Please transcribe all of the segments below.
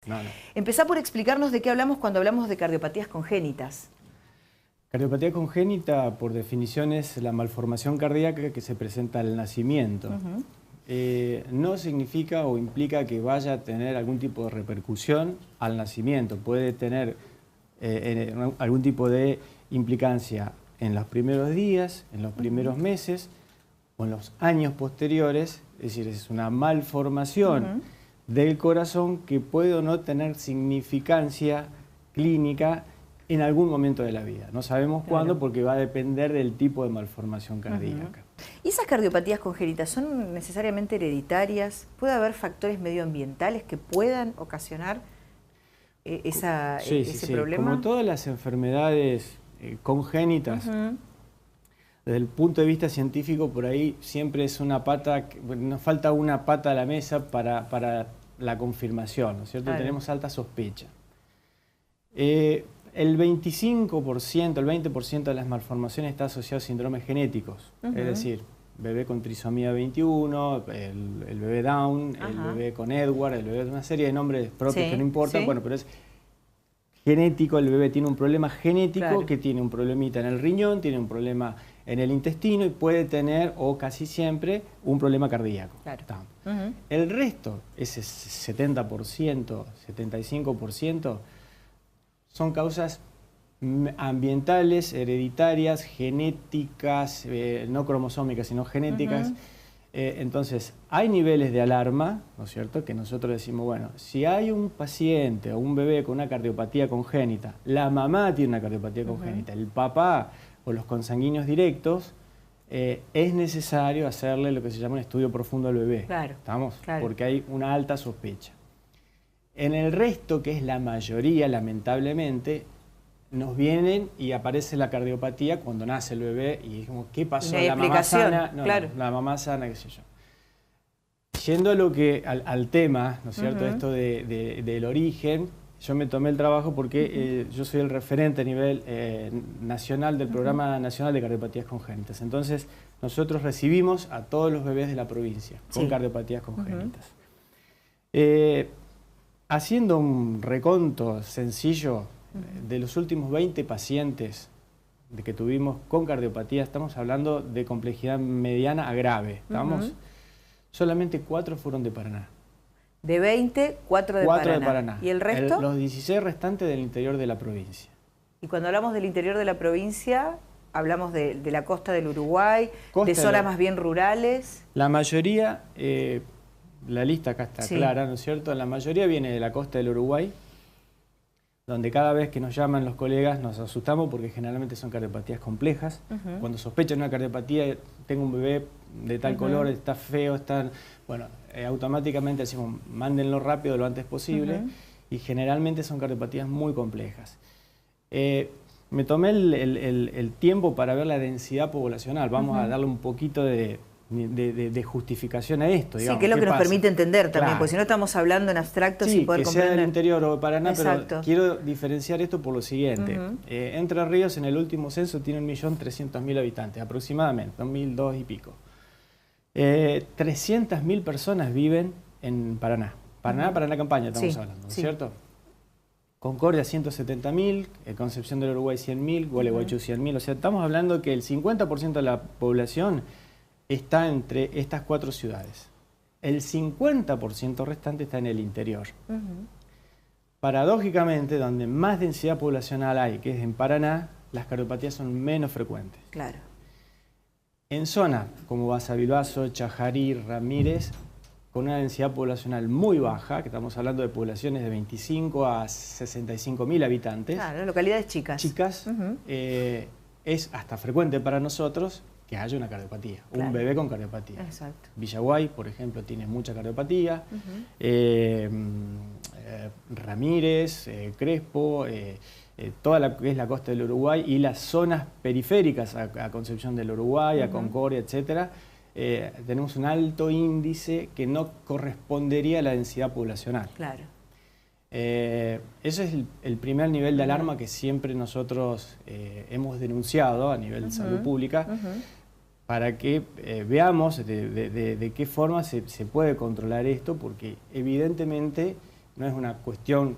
No, no. Empezá por explicarnos de qué hablamos cuando hablamos de cardiopatías congénitas. Cardiopatía congénita, por definición, es la malformación cardíaca que se presenta al nacimiento. No significa o implica que vaya a tener algún tipo de repercusión al nacimiento. Puede tener algún tipo de implicancia en los primeros días, en los primeros meses o en los años posteriores. Es decir, es una malformación del corazón que puede o no tener significancia clínica en algún momento de la vida. No sabemos cuándo, porque va a depender del tipo de malformación cardíaca. ¿Y esas cardiopatías congénitas son necesariamente hereditarias? ¿Puede haber factores medioambientales que puedan ocasionar ese problema? Como todas las enfermedades congénitas, desde el punto de vista científico, por ahí siempre es una pata, nos falta una pata a la mesa para la confirmación, ¿no es cierto? Claro. Tenemos alta sospecha. El 25%, el 20% de las malformaciones está asociado a síndromes genéticos, es decir, bebé con trisomía 21, el bebé Down, el bebé con Edward, el bebé, una serie de nombres propios que no importan, bueno, pero es genético. El bebé tiene un problema genético, que tiene un problemita en el riñón, tiene un problema en el intestino y puede tener, o casi siempre, un problema cardíaco. El resto, ese 70%, 75%, son causas ambientales, hereditarias, genéticas, no cromosómicas, sino genéticas. Entonces, hay niveles de alarma, ¿no es cierto?, que nosotros decimos, bueno, si hay un paciente o un bebé con una cardiopatía congénita, la mamá tiene una cardiopatía congénita, el papá o los consanguíneos directos, es necesario hacerle lo que se llama un estudio profundo al bebé. ¿Estamos? Porque hay una alta sospecha. En el resto, que es la mayoría, lamentablemente, nos vienen y aparece la cardiopatía cuando nace el bebé y dijimos, ¿qué pasó? ¿La mamá sana? No, la mamá sana, qué sé yo. Yendo a al tema, ¿no es cierto?, esto del origen, yo me tomé el trabajo porque yo soy el referente a nivel nacional del Programa Nacional de Cardiopatías Congénitas. Entonces, nosotros recibimos a todos los bebés de la provincia con cardiopatías congénitas. Haciendo un reconto sencillo, de los últimos 20 pacientes que tuvimos con cardiopatía, estamos hablando de complejidad mediana a grave. Solamente 4 fueron de Paraná. De 20, 4 de Paraná. ¿Y el resto? Los 16 restantes del interior de la provincia. Y cuando hablamos del interior de la provincia, hablamos de la costa del Uruguay, de zonas más bien rurales. La mayoría, la lista acá está clara, ¿no es cierto? La mayoría viene de la costa del Uruguay, donde cada vez que nos llaman los colegas nos asustamos porque generalmente son cardiopatías complejas. Cuando sospechan una cardiopatía, tengo un bebé de tal color, está feo, está... Bueno, automáticamente decimos, mándenlo rápido lo antes posible, y generalmente son cardiopatías muy complejas. Me tomé el tiempo para ver la densidad poblacional. Vamos a darle un poquito de justificación a esto, digamos. Sí, que es lo que nos permite entender también, porque si no estamos hablando en abstracto sin poder comprender. Que sea del interior o de Paraná, pero quiero diferenciar esto por lo siguiente. Entre Ríos en el último censo tiene 1.300.000 habitantes, aproximadamente, 1.002 y pico. 300.000 personas viven en Paraná. Paraná Campaña estamos hablando, ¿no es cierto? Concordia 170.000, Concepción del Uruguay 100.000, Gualeguaychú 100.000. O sea, estamos hablando que el 50% de la población está entre estas 4 ciudades. El 50% restante está en el interior. Paradójicamente, donde más densidad poblacional hay, que es en Paraná, las cardiopatías son menos frecuentes. En zonas como Basavilbaso, Chajarí, Ramírez, con una densidad poblacional muy baja, que estamos hablando de poblaciones de 25 a 65.000 habitantes. Localidades chicas. Es hasta frecuente para nosotros que haya una cardiopatía, un bebé con cardiopatía. Villaguay, por ejemplo, tiene mucha cardiopatía. Ramírez, Crespo, toda la que es la costa del Uruguay y las zonas periféricas a Concepción del Uruguay, a Concordia, etcétera, tenemos un alto índice que no correspondería a la densidad poblacional. Ese es el primer nivel de alarma que siempre nosotros hemos denunciado a nivel de salud pública, para que veamos de qué forma se puede controlar esto, porque evidentemente no es una cuestión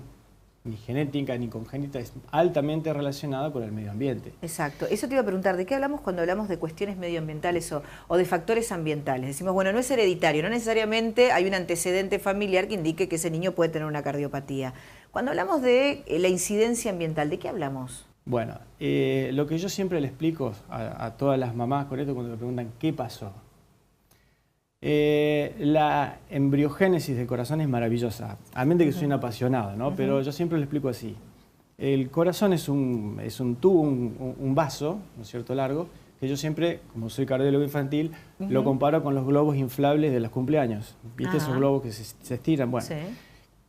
ni genética ni congénita, es altamente relacionada con el medio ambiente. Exacto. Eso te iba a preguntar, ¿de qué hablamos cuando hablamos de cuestiones medioambientales o de factores ambientales? Decimos, bueno, no es hereditario, no necesariamente hay un antecedente familiar que indique que ese niño puede tener una cardiopatía. Cuando hablamos de la incidencia ambiental, ¿de qué hablamos? Bueno, lo que yo siempre le explico a todas las mamás con esto cuando me preguntan ¿qué pasó? La embriogénesis del corazón es maravillosa. A mente que soy un apasionado, ¿no? Pero yo siempre le explico así. El corazón es un tubo, un vaso, ¿no es cierto?, largo, que yo siempre, como soy cardiólogo infantil, lo comparo con los globos inflables de los cumpleaños. ¿Viste esos globos que se estiran? Bueno, sí.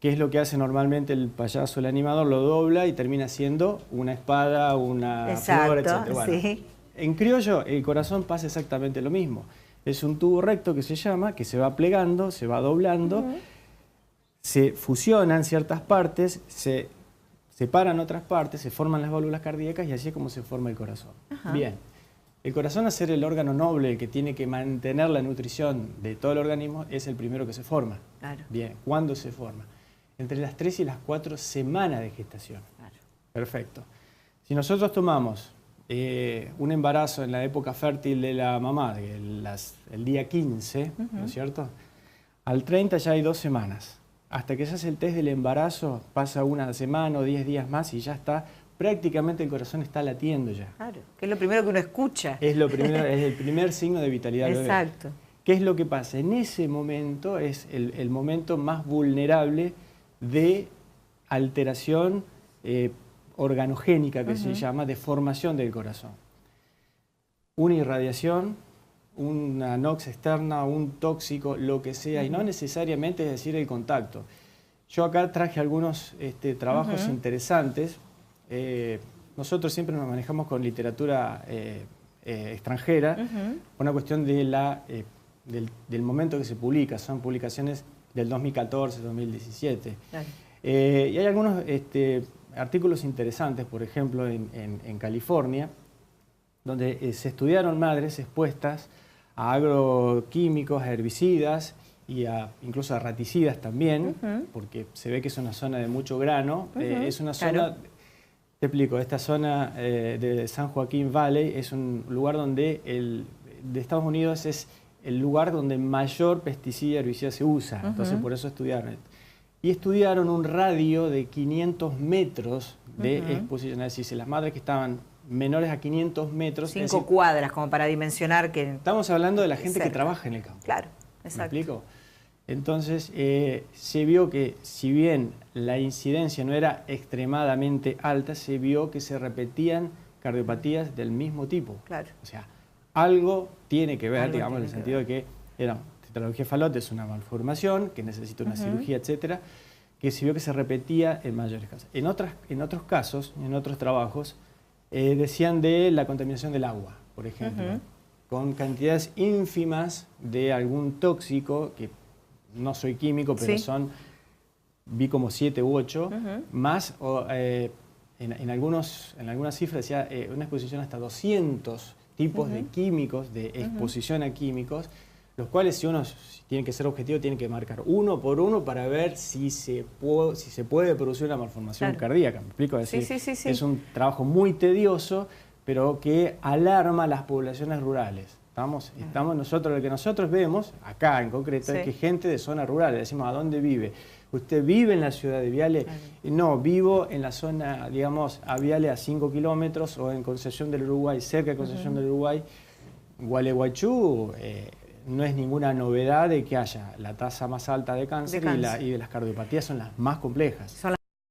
¿Qué es lo que hace normalmente el payaso, el animador? Lo dobla y termina siendo una espada, una flor, etc. Bueno, sí. En criollo, el corazón pasa exactamente lo mismo. Es un tubo recto que se llama, que se va plegando, se va doblando, se fusionan ciertas partes, se separan otras partes, se forman las válvulas cardíacas y así es como se forma el corazón. Bien, el corazón, al ser el órgano noble que tiene que mantener la nutrición de todo el organismo, es el primero que se forma. Claro. Bien, ¿cuándo se forma? Entre las 3 y las 4 semanas de gestación. Claro. Perfecto. Si nosotros tomamos un embarazo en la época fértil de la mamá, el día 15, ¿no es cierto? Al 30 ya hay 2 semanas. Hasta que se hace el test del embarazo, pasa una semana o 10 días más y ya está, prácticamente el corazón está latiendo ya. Claro, que es lo primero que uno escucha. Es el primer signo de vitalidad del bebé. Exacto. ¿Qué es lo que pasa? En ese momento es el momento más vulnerable de alteración organogénica, que se llama, de formación del corazón. Una irradiación, una NOx externa, un tóxico, lo que sea, y no necesariamente es decir el contacto. Yo acá traje algunos trabajos interesantes. Nosotros siempre nos manejamos con literatura extranjera, una cuestión de del momento que se publica, son publicaciones del 2014, 2017. Claro. Y hay algunos artículos interesantes, por ejemplo, en California, donde se estudiaron madres expuestas a agroquímicos, a herbicidas y incluso a raticidas también, porque se ve que es una zona de mucho grano. Es una zona, te explico, esta zona de San Joaquín Valley es un lugar donde de Estados Unidos es el lugar donde mayor pesticida y herbicida se usa, entonces por eso estudiaron. Y estudiaron un radio de 500 metros de exposición, es decir, si las madres que estaban menores a 500 metros... 5 cuadras, como para dimensionar que... Estamos hablando de la gente que trabaja en el campo. Claro, exacto. ¿Me explico? Entonces, se vio que si bien la incidencia no era extremadamente alta, se vio que se repetían cardiopatías del mismo tipo. Claro. O sea, algo tiene que ver, digamos, en el sentido de que tetralogía falote es una malformación que necesita una cirugía, etcétera, que se vio que se repetía en mayores casos. En otros casos, en otros trabajos, decían de la contaminación del agua, por ejemplo, con cantidades ínfimas de algún tóxico, que no soy químico, pero vi como 7 u 8, más, en algunas cifras decía una exposición hasta 200 tipos de químicos, de exposición a químicos, los cuales si uno tiene que ser objetivo, tiene que marcar uno por uno para ver si se puede producir una malformación cardíaca. ¿Me explico? Es decir, es un trabajo muy tedioso, pero que alarma a las poblaciones rurales. Estamos nosotros, lo que nosotros vemos, acá en concreto, es que gente de zonas rurales, decimos, ¿a dónde vive? ¿Usted vive en la ciudad de Viale? No, vivo en la zona, digamos, a Viale a 5 kilómetros o en Concepción del Uruguay, cerca de Concepción del Uruguay. Gualeguaychú no es ninguna novedad de que haya la tasa más alta de cáncer. Y de las cardiopatías son las más complejas. Son